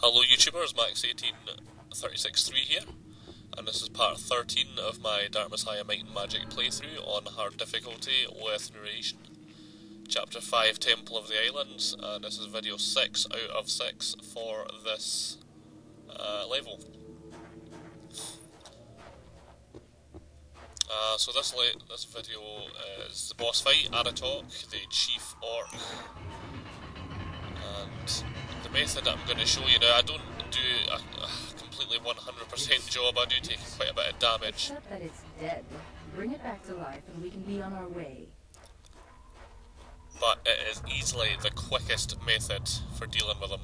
Hello YouTubers, Max18363 here, and this is part 13 of my Dark Messiah Might and Magic playthrough on hard difficulty with narration. Chapter 5, Temple of the Islands, and this is video 6 out of 6 for this level. So this video is the boss fight, Aratok, the chief orc, and the method I'm going to show you now. I don't do a completely 100% job, I do take quite a bit of damage. Except that it's dead. Bring it back to life and we can be on our way. But it is easily the quickest method for dealing with them.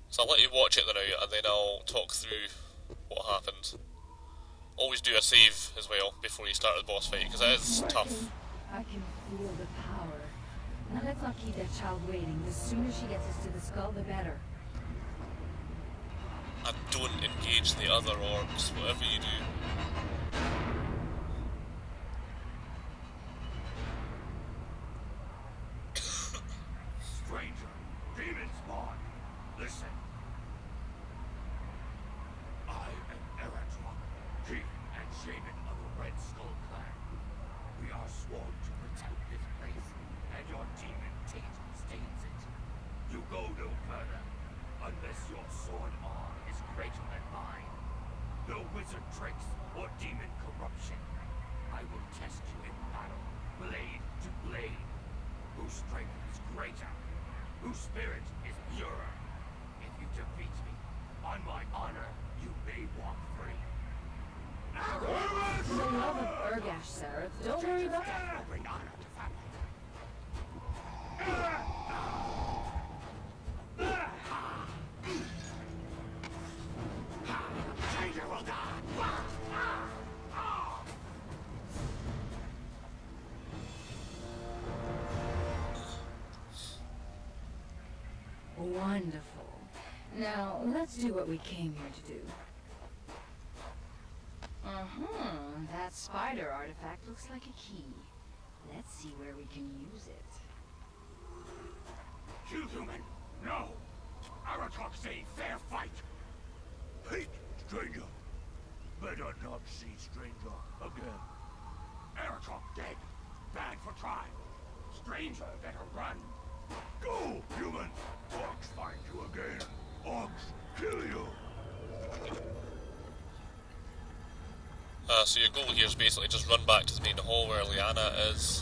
So I'll let you watch it now and then I'll talk through what happened. Always do a save as well before you start the boss fight, because it is tough. I can feel the power. Now let's not keep that child waiting. The sooner she gets us to the skull, the better. And don't engage the other orcs, whatever you do. Stranger, demon spawn, listen. I am Aratok, chief and shaman of the Red Skull clan. We are sworn to protect this place, and your demon taint stains it. You go no further, unless your sword arm is greater than mine. No wizard tricks or demon corruption. I will test you in battle, blade to blade. Whose strength is greater? Whose spirit is purer? If you defeat me, on my honor, you may walk free. For the love of Urgash, Sarah, don't worry about Death will bring honor to family. Stranger will die. Wonderful. Now, let's do what we came here to do. That spider artifact looks like a key. Let's see where we can use it. You human, no! Aratok's a fair fight! Hate, stranger. Better not see stranger again. Aratok dead. Bad for tribe. Stranger better run. Go, human! Orcs find you again. Orcs kill you. So your goal here is basically just run back to the main hall where Leanna is,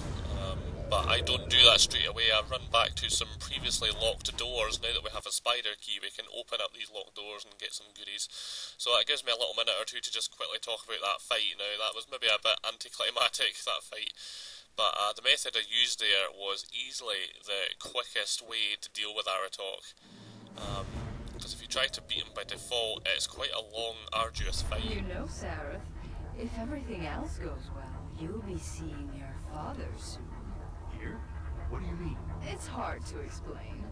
but I don't do that straight away. I run back to some previously locked doors. Now that we have a spider key, we can open up these locked doors and get some goodies. So that gives me a little minute or two to just quickly talk about that fight. Now, that was maybe a bit anticlimactic, that fight, but the method I used there was easily the quickest way to deal with Aratok. Because if you try to beat him by default, it's quite a long, arduous fight. You know, Sarah, if everything else goes well, you'll be seeing your father soon. Here? What do you mean? It's hard to explain,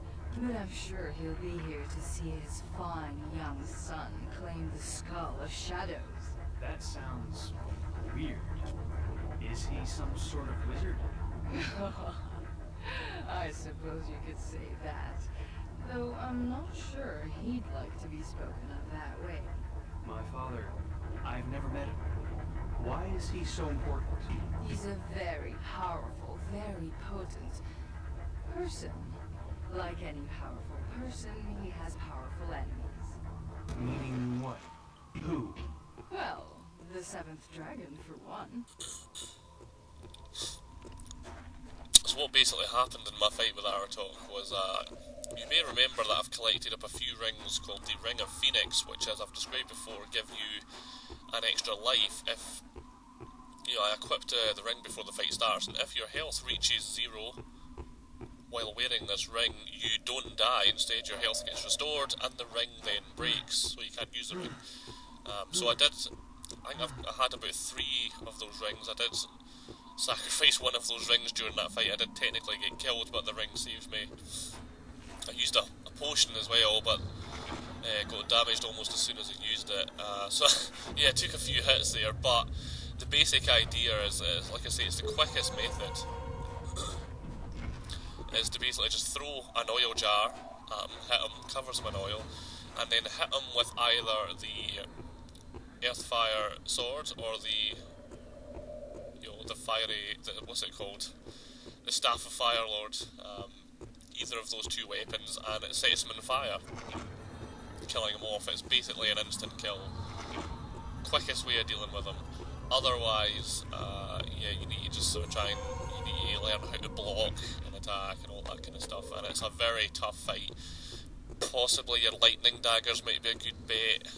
but I'm sure he'll be here to see his fine young son claim the skull of shadows. That sounds weird. Is he some sort of wizard? I suppose you could say that, though I'm not sure he'd like to be spoken of that way. My father, I've never met him. Why is he so important? He's a very powerful, very potent person. Like any powerful person, he has powerful enemies. Meaning what? Who? Well, the seventh dragon, for one. So what basically happened in my fight with Aratok was, you may remember that I've collected up a few rings called the Ring of Phoenix, which, as I've described before, give you an extra life if, you know, I equipped the ring before the fight starts, and if your health reaches 0 while wearing this ring, you don't die. Instead, your health gets restored, and the ring then breaks, so you can't use the ring. So I think I had about 3 of those rings. I did sacrifice one of those rings during that fight. I did technically get killed, but the ring saved me. I used a potion as well, but got damaged almost as soon as I used it. So yeah, it took a few hits there, but the basic idea is like I say, it's the quickest method. is to basically just throw an oil jar at him, hit him, covers him in oil, and then hit him with either the Earthfire sword or the, the fiery, what's it called? The Staff of Firelord. Either of those two weapons, and it sets him on fire, killing him off. It's basically an instant kill. Quickest way of dealing with him. Otherwise, you need to just sort of you need to learn how to block and attack and all that kind of stuff, and it's a very tough fight. Possibly your lightning daggers might be a good bet.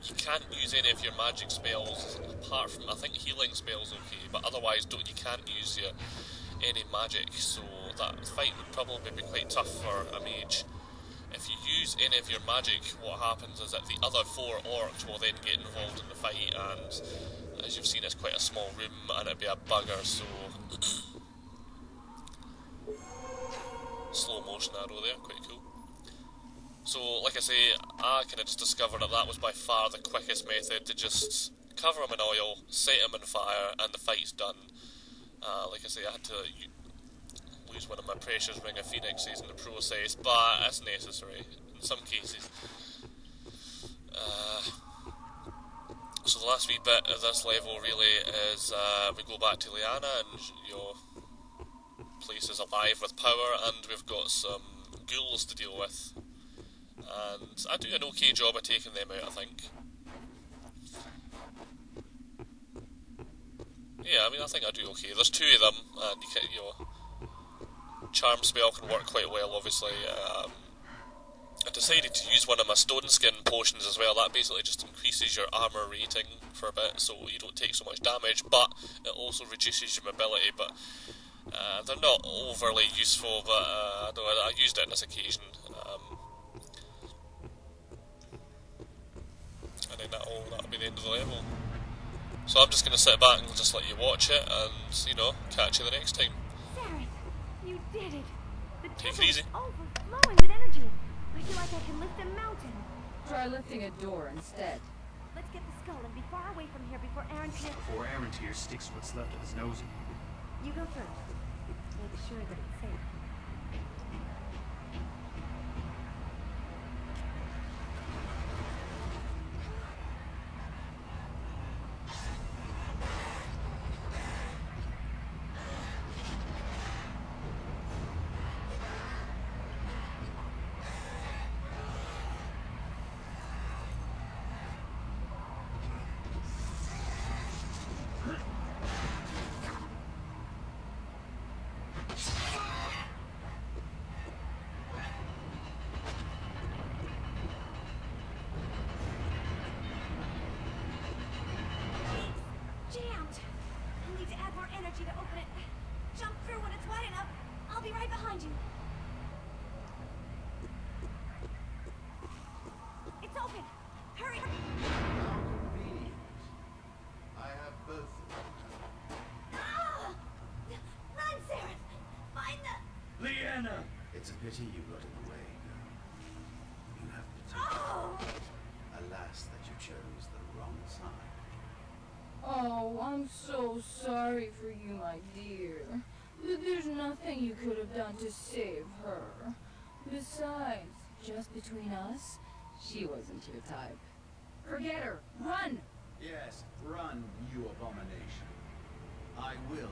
You can't use any of your magic spells, apart from, I think healing spells okay, but otherwise you can't use any magic, so that fight would probably be quite tough for a mage. If you use any of your magic, what happens is that the other 4 orcs will then get involved in the fight, and as you've seen, it's quite a small room and it'd be a bugger, so slow motion arrow there, quite cool. So, like I say, I kind of just discovered that was by far the quickest method to just cover him in oil, set him on fire, and the fight's done. Like I say, I had to lose one of my precious Ring of Phoenixes in the process, but it's necessary in some cases. So the last wee bit of this level really is we go back to Leanna, and your place is alive with power, and we've got some ghouls to deal with. And I do an okay job of taking them out, I think. Yeah, I mean, I think I do okay. There's 2 of them, and charm spell can work quite well, obviously. I decided to use one of my stone skin potions as well. That basically just increases your armour rating for a bit, so you don't take so much damage, but it also reduces your mobility. But they're not overly useful, but I used it on this occasion. And then that'll be the end of the level. So I'm just going to sit back and just let you watch it, and, catch you the next time. Sarah, you did it! The Take it easy. is overflowing with energy. I feel like I can lift a mountain. Try lifting a door instead. Let's get the skull and be far away from here before Arantairs... Before Arantairs sticks what's left of his nose in. You go first. Make sure that it's safe. To open it. Jump through when it's wide enough. I'll be right behind you. It's open. Hurry. How convenient. I have both of them. Ah! Run, Sarah. Find the... Leanna! It's a pity you got in the way, girl. You have to take Oh! Alas, that you chose the wrong side. Oh, I'm so sorry for you, my dear. There's nothing you could have done to save her. Besides, just between us, she wasn't your type. Forget her. Run! Yes, run, you abomination. I will